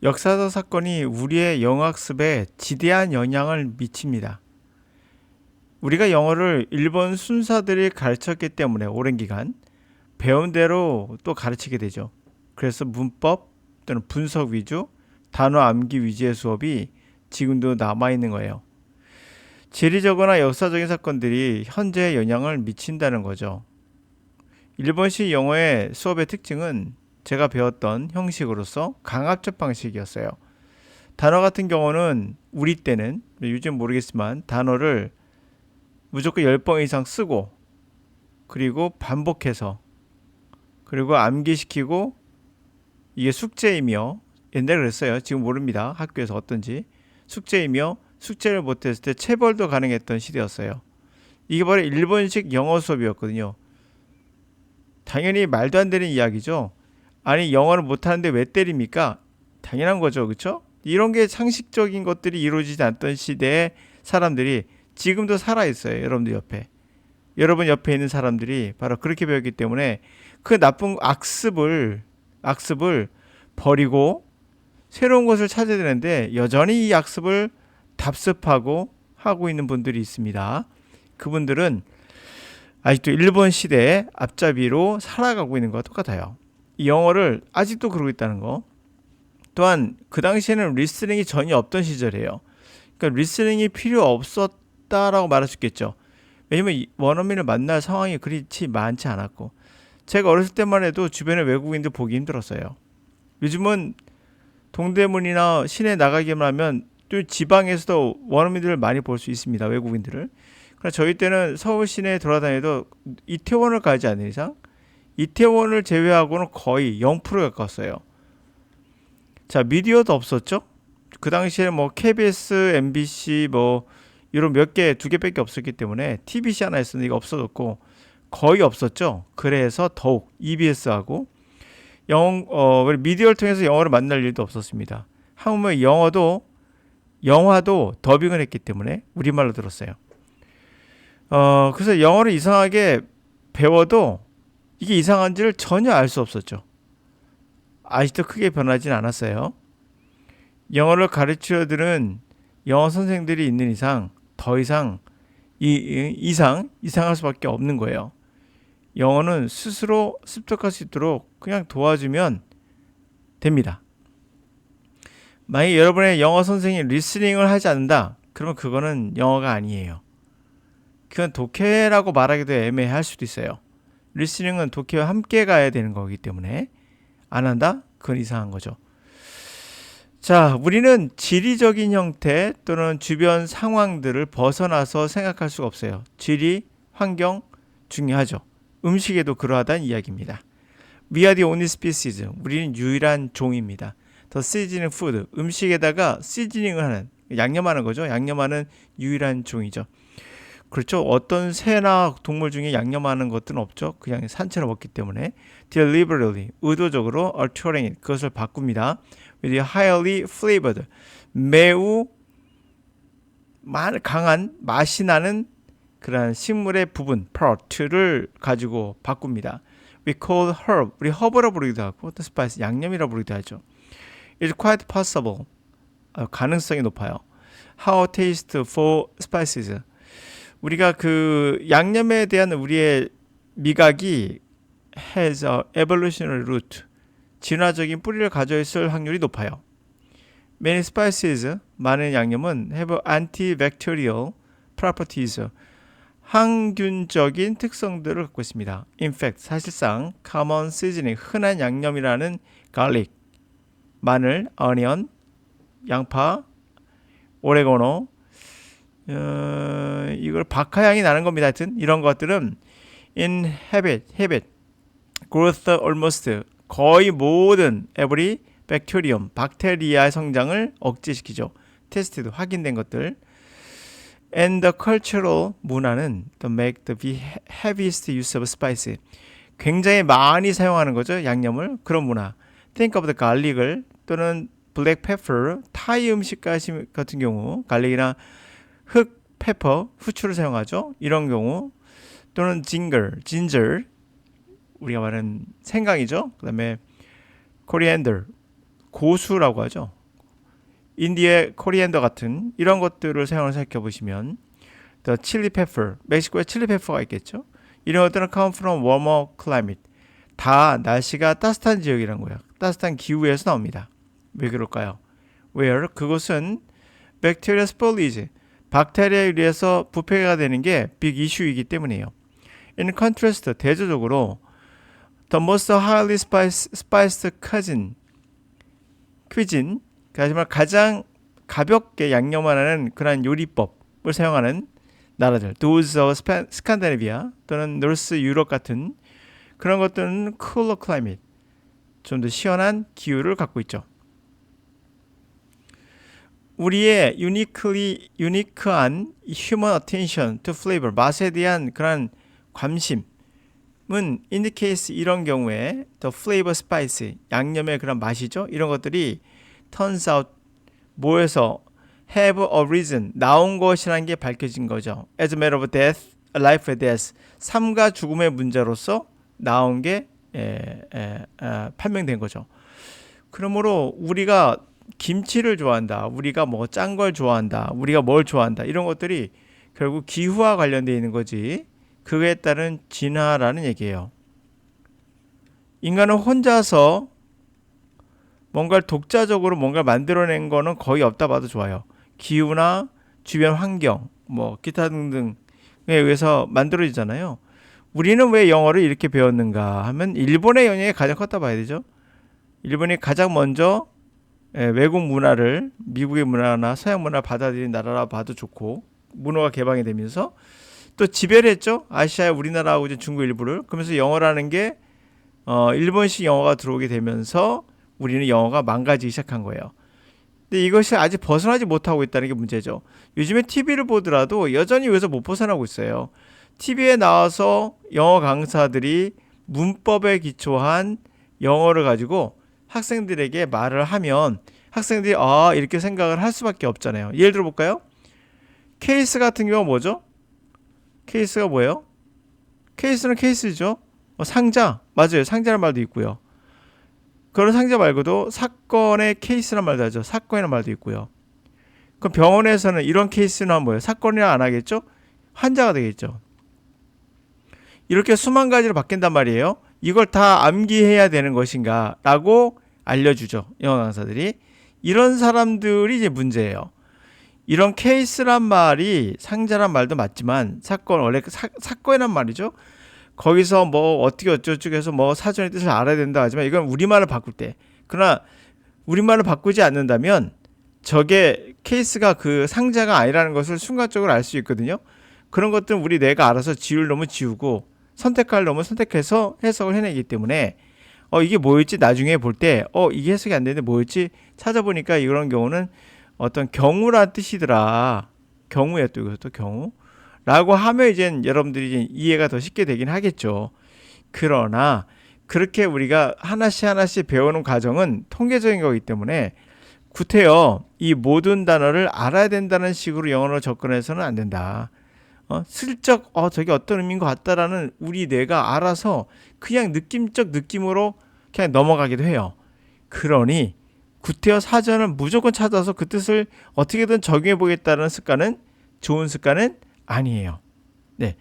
역사적 사건이 우리의 영어학습에 지대한 영향을 미칩니다. 우리가 영어를 일본 순사들이 가르쳤기 때문에 오랜 기간 배운 대로 또 가르치게 되죠. 그래서 문법 또는 분석 위주, 단어 암기 위주의 수업이 지금도 남아있는 거예요. 지리적이나 역사적인 사건들이 현재에 영향을 미친다는 거죠. 일본식 영어의 수업의 특징은 제가 배웠던 형식으로서 강압적 방식이었어요. 단어 같은 경우는 우리 때는 요즘 모르겠지만 단어를 무조건 10번 이상 쓰고 그리고 반복해서 그리고 암기시키고 이게 숙제이며 옛날에 그랬어요. 지금 모릅니다. 학교에서 어떤지. 숙제이며 숙제를 못했을 때 체벌도 가능했던 시대였어요. 이게 바로 일본식 영어 수업이었거든요. 당연히 말도 안 되는 이야기죠. 아니 영어를 못하는데 왜 때립니까? 당연한 거죠. 그렇죠? 이런 게 상식적인 것들이 이루어지지 않던 시대에 사람들이 지금도 살아있어요. 여러분들 옆에. 여러분 옆에 있는 사람들이 바로 그렇게 배웠기 때문에 그 나쁜 악습을 버리고 새로운 것을 찾아야 되는데 여전히 이 악습을 답습하고 하고 있는 분들이 있습니다. 그분들은 아직도 일본 시대의 앞잡이로 살아가고 있는 것과 똑같아요. 이 영어를 아직도 그러고 있다는 거. 또한 그 당시에는 리스닝이 전혀 없던 시절이에요. 그러니까 리스닝이 필요 없었다라고 말할 수 있겠죠. 왜냐면 원어민을 만날 상황이 그렇지 많지 않았고 제가 어렸을 때만 해도 주변에 외국인들 보기 힘들었어요. 요즘은 동대문이나 시내 나가기만 하면 또 지방에서도 원어민들을 많이 볼 수 있습니다. 외국인들을. 그러나 저희 때는 서울 시내에 돌아다녀도 이태원을 가지 않는 이상 이태원을 제외하고는 거의 0%에 가까웠어요. 자, 미디어도 없었죠? 그 당시에 뭐 KBS, MBC 뭐 이런 몇 개, 두 개밖에 없었기 때문에 TBC 하나 있었는데 이거 없어졌고 거의 없었죠. 그래서 더욱 EBS하고 미디어를 통해서 영어를 만날 일도 없었습니다. 한국의 영화도 더빙을 했기 때문에 우리말로 들었어요. 그래서 영어를 이상하게 배워도 이게 이상한지를 전혀 알 수 없었죠. 아직도 크게 변하진 않았어요. 영어를 가르치려드는 영어 선생들이 있는 이상 더 이상 이상할 수밖에 없는 거예요. 영어는 스스로 습득할 수 있도록 그냥 도와주면 됩니다. 만약 여러분의 영어 선생이 리스닝을 하지 않는다, 그러면 그거는 영어가 아니에요. 그건 독해라고 말하기도 애매할 수도 있어요. 리스닝은 독해와 함께 가야 되는 거기 때문에 안 한다? 그건 이상한 거죠. 자, 우리는 지리적인 형태 또는 주변 상황들을 벗어나서 생각할 수가 없어요. 지리, 환경 중요하죠. 음식에도 그러하다는 이야기입니다. We are the only species. 우리는 유일한 종입니다. The seasoning food. 음식에다가 시즈닝을 하는, 양념하는 거죠. 양념하는 유일한 종이죠. 그렇죠. 어떤 새나 동물 중에 양념하는 것들은 없죠. 그냥 산채로 먹기 때문에. Deliberately. 의도적으로 altering it. 그것을 바꿉니다. With highly flavored. 매우 강한 맛이 나는 그런 식물의 부분, part를 가지고 바꿉니다. We call herb. 우리 허브라 부르기도 하고, 또 spice, 양념이라 부르기도 하죠. It's quite possible. 가능성이 높아요. How taste for spices. 우리가 그 양념에 대한 우리의 미각이 has a evolutionary root. 진화적인 뿌리를 가져 있을 확률이 높아요. Many spices, 많은 양념은 have antibacterial properties. 항균적인 특성들을 갖고 있습니다. In fact, 사실상 common seasoning, 흔한 양념이라는 garlic, 마늘, onion, 양파, 오레가노, 이걸 박하향이 나는 겁니다. 하여튼 이런 것들은 inhibit, growth almost, 거의 모든 every bacterium, 박테리아의 성장을 억제시키죠. 테스트도 확인된 것들. And the cultural 문화는 to make the heaviest use of spice. 굉장히 많이 사용하는 거죠. 양념을. 그런 문화. Think of the garlic을 또는 black pepper, 타이 음식 같은 경우 갈릭이나 흑 페퍼, 후추를 사용하죠. 이런 경우 또는 ginger, 우리가 말하는 생강이죠. 그 다음에 coriander, 고수라고 하죠. 인디의 코리앤더 같은 이런 것들을 사용을 생각해 보시면 the chili pepper, 멕시코에 칠리 페퍼가 있겠죠. 이런 것들은 come from warmer climate. 다 날씨가 따뜻한 지역이란 거예요. 따뜻한 기후에서 나옵니다. 왜 그럴까요? where 그것은 bacteria spoilage, 박테리아에 의해서 부패가 되는 게 빅 이슈이기 때문이에요. In contrast, 대조적으로 the most highly spiced cuisine, 하지만 가장 가볍게 양념하는 그런 요리법을 사용하는 나라들, those of 스칸디나비아 또는 노스 유럽 같은 그런 것들은 cooler climate, 좀 더 시원한 기후를 갖고 있죠. 우리의 유니크한 human attention to flavor, 맛에 대한 그런 관심은 indicates 이런 경우에 the flavor spice, 양념의 그런 맛이죠. 이런 것들이 turns out 뭐에서 have a reason, 나온 것이라는 게 밝혀진 거죠. As a matter of death, life and death, 삶과 죽음의 문제로서 나온 게 판명된 거죠. 그러므로 우리가 김치를 좋아한다, 우리가 뭐 짠 걸 좋아한다, 우리가 뭘 좋아한다, 이런 것들이 결국 기후와 관련되어 있는 거지 그에 따른 진화라는 얘기예요. 인간은 혼자서 뭔가를 독자적으로 뭔가를 만들어낸 거는 거의 없다 봐도 좋아요. 기후나 주변 환경, 뭐 기타 등등에 의해서 만들어지잖아요. 우리는 왜 영어를 이렇게 배웠는가 하면 일본의 영향이 가장 컸다 봐야 되죠. 일본이 가장 먼저 외국 문화를, 미국의 문화나 서양 문화를 받아들인 나라라 봐도 좋고, 문화가 개방이 되면서 또 지배를 했죠. 아시아의 우리나라하고 이제 중국 일부를. 그러면서 영어라는 게 일본식 영어가 들어오게 되면서 우리는 영어가 망가지기 시작한 거예요. 근데 이것이 아직 벗어나지 못하고 있다는 게 문제죠. 요즘에 TV를 보더라도 여전히 여기서 못 벗어나고 있어요. TV에 나와서 영어 강사들이 문법에 기초한 영어를 가지고 학생들에게 말을 하면 학생들이 이렇게 생각을 할 수밖에 없잖아요. 예를 들어 볼까요? 케이스 같은 경우가 뭐죠? 케이스가 뭐예요? 케이스는 케이스죠. 상자, 맞아요. 상자라는 말도 있고요. 그런 상자 말고도 사건의 케이스란 말도 하죠. 사건이라는 말도 있고요. 그럼 병원에서는 이런 케이스는 뭐예요? 사건이라 안 하겠죠? 환자가 되겠죠. 이렇게 수만 가지로 바뀐단 말이에요. 이걸 다 암기해야 되는 것인가 라고 알려주죠. 영어 강사들이. 이런 사람들이 이제 문제예요. 이런 케이스란 말이 상자란 말도 맞지만 사건, 원래 사건이란 말이죠. 거기서 뭐 어떻게 어쩌고 해서 뭐 사전의 뜻을 알아야 된다 하지만 이건 우리말을 바꿀 때. 그러나 우리말을 바꾸지 않는다면 저게 케이스가 그 상자가 아니라는 것을 순간적으로 알 수 있거든요. 그런 것들은 우리 뇌가 알아서 지울 놈은 지우고 선택할 놈은 선택해서 해석을 해내기 때문에 이게 뭐였지 나중에 볼 때 이게 해석이 안 되는데 뭐였지 찾아보니까 이런 경우는 어떤 경우란 뜻이더라. 경우에 또 이것도 경우 라고 하면 이제 여러분들이 이제 이해가 더 쉽게 되긴 하겠죠. 그러나 그렇게 우리가 하나씩 배우는 과정은 통계적인 거기 때문에 구태여 이 모든 단어를 알아야 된다는 식으로 영어로 접근해서는 안 된다. 슬쩍 저게 어떤 의미인 것 같다라는 우리 뇌가 알아서 그냥 느낌적 느낌으로 그냥 넘어가기도 해요. 그러니 구태여 사전을 무조건 찾아서 그 뜻을 어떻게든 적용해 보겠다는 습관은 좋은 습관은 아니에요. 네.